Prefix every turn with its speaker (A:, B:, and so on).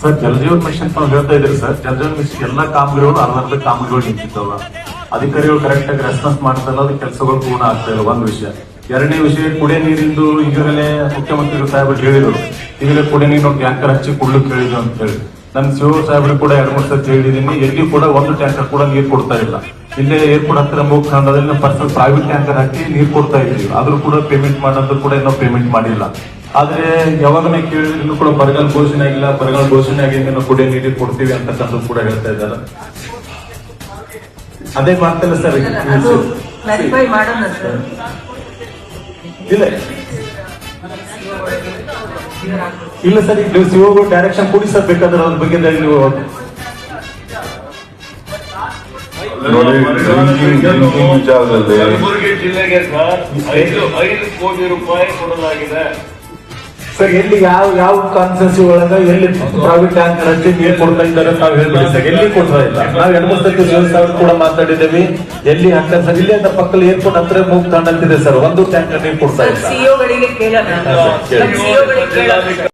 A: Sir Jal Jeevan mission ತಾವು ಹೇಳ್ತಾ ಇದ್ರಿ ಸರ್, ಜಲಜೀವನ್ ಮಿಷನ್ ಎಲ್ಲಾ ಕಾಮಗಾರಿಗಳು ಅರ್ಧ ಕಾಮಗಾರಿಗಳು ನಿಂತಿದ್ದಾವ. ಅಧಿಕಾರಿಗಳು ಕರೆಕ್ಟ್ ಆಗಿ ರೆಸ್ಪಾನ್ಸ್ ಮಾಡ್ತಾ ಇಲ್ಲ, ಅದು ಕೆಲಸಗಳು ಪೂರ್ಣ ಆಗ್ತಾ ಇಲ್ಲ. ಒಂದು ವಿಷಯ. ಎರಡನೇ ವಿಷಯ, ಕುಡಿಯ ನೀರಿಂದು ಈಗಾಗಲೇ ಮುಖ್ಯಮಂತ್ರಿಗಳು ಸಾಹೇಬರು ಹೇಳಿದ್ರು, ಈಗಲೇ ಕುಡಿಯ ನೀರು ಟ್ಯಾಂಕರ್ ಹಚ್ಚಿ ಕುಡ್ಲಿಕ್ಕೆ ಹೇಳಿದ್ರು ಅಂತ ಹೇಳಿ. ನನ್ನ ಶಿವ ಸಾಹೇಬರು ಕೂಡ 2-3 ಸತಿ ಹೇಳಿದೀನಿ, ಎಲ್ಲಿ ಕೂಡ ಒಂದು ಟ್ಯಾಂಕರ್ ಕೂಡ ನೀರು ಕೊಡ್ತಾ ಇಲ್ಲ. ಇಲ್ಲೇ ಏರ್ಪೋರ್ಟ್ ಹತ್ತಿರ ಮುಖಂಡದಲ್ಲಿ ಪರ್ಸನಲ್ ಪ್ರೈವೇಟ್ ಟ್ಯಾಂಕರ್ ಹಾಕಿ ನೀರು ಕೊಡ್ತಾ ಇದ್ದೀವಿ. ಆದ್ರೂ ಕೂಡ ಪೇಮೆಂಟ್ ಮಾಡೋದು ಕೂಡ ಇನ್ನೂ ಪೇಮೆಂಟ್ ಮಾಡಿಲ್ಲ. ಆದ್ರೆ ಯಾವಾಗನೇ ಕೇಳಿದ್ರು ಕೂಡ ಬರಗಾಲ ಘೋಷಣೆ ಆಗಿಲ್ಲ, ಬರಗಾಲ ಘೋಷಣೆ ಆಗಿಂದ ಕುಡಿಯ ನೀರು ಕೊಡ್ತೀವಿ ಅಂತಕ್ಕಂಥದ್ದು ಕೂಡ ಹೇಳ್ತಾ ಇದ್ದಾರೆ. ಅದೇ ಮಾಡ್ತಿಲ್ಲ ಸರ್. ಇಲ್ಲ ಸರ್, ಈಗ ನೀವು ಸಿಒ ಡೈರೆಕ್ಷನ್ ಕೊಡಿ ಸರ್, ಬೇಕಾದ್ರೆ ಅದ್ರ ಬಗ್ಗೆ ನೀವು
B: ವಿಚಾರದಲ್ಲಿ
C: ಕಲಬುರಗಿ ಜಿಲ್ಲೆಗೆ ಸರ್ 5 ಕೋಟಿ ರೂಪಾಯಿ ಕೊಡಲಾಗಿದೆ
A: ಸರ್. ಎಲ್ಲಿ ಯಾವ ಕಾನ್ಸ್ಟೆನ್ಸಿ ಒಳಗ ಎಲ್ಲಿ ಪ್ರೈವೇಟ್ ಟ್ಯಾಂಕರ್ ಹಚ್ಚಿ ನೀರು ಕೊಡ್ತಾ ಇದ್ದಾರೆ ತಾವು ಹೇಳ್ಬಿಡಿ ಸರ್. ಎಲ್ಲಿ ಕೊಡ್ತಾ ಇಲ್ಲ. ನಾವು 2-3 ಸತಿ ಸಾವಿರ ಕೂಡ ಮಾತಾಡಿದ್ದೇವೆ. ಎಲ್ಲಿ ಹಾಕ್ತಾರೆ ಸರ್? ಇಲ್ಲೇ ಅಂತ ಪಕ್ಕದಲ್ಲಿ ಏರ್ಪೋರ್ಟ್ ಹತ್ರ ಮೂಗ್ ತಾಂಡಂತಿದೆ ಸರ್, ಒಂದು ಟ್ಯಾಂಕರ್ ನೀರು ಕೊಡ್ತಾ ಇಲ್ಲ.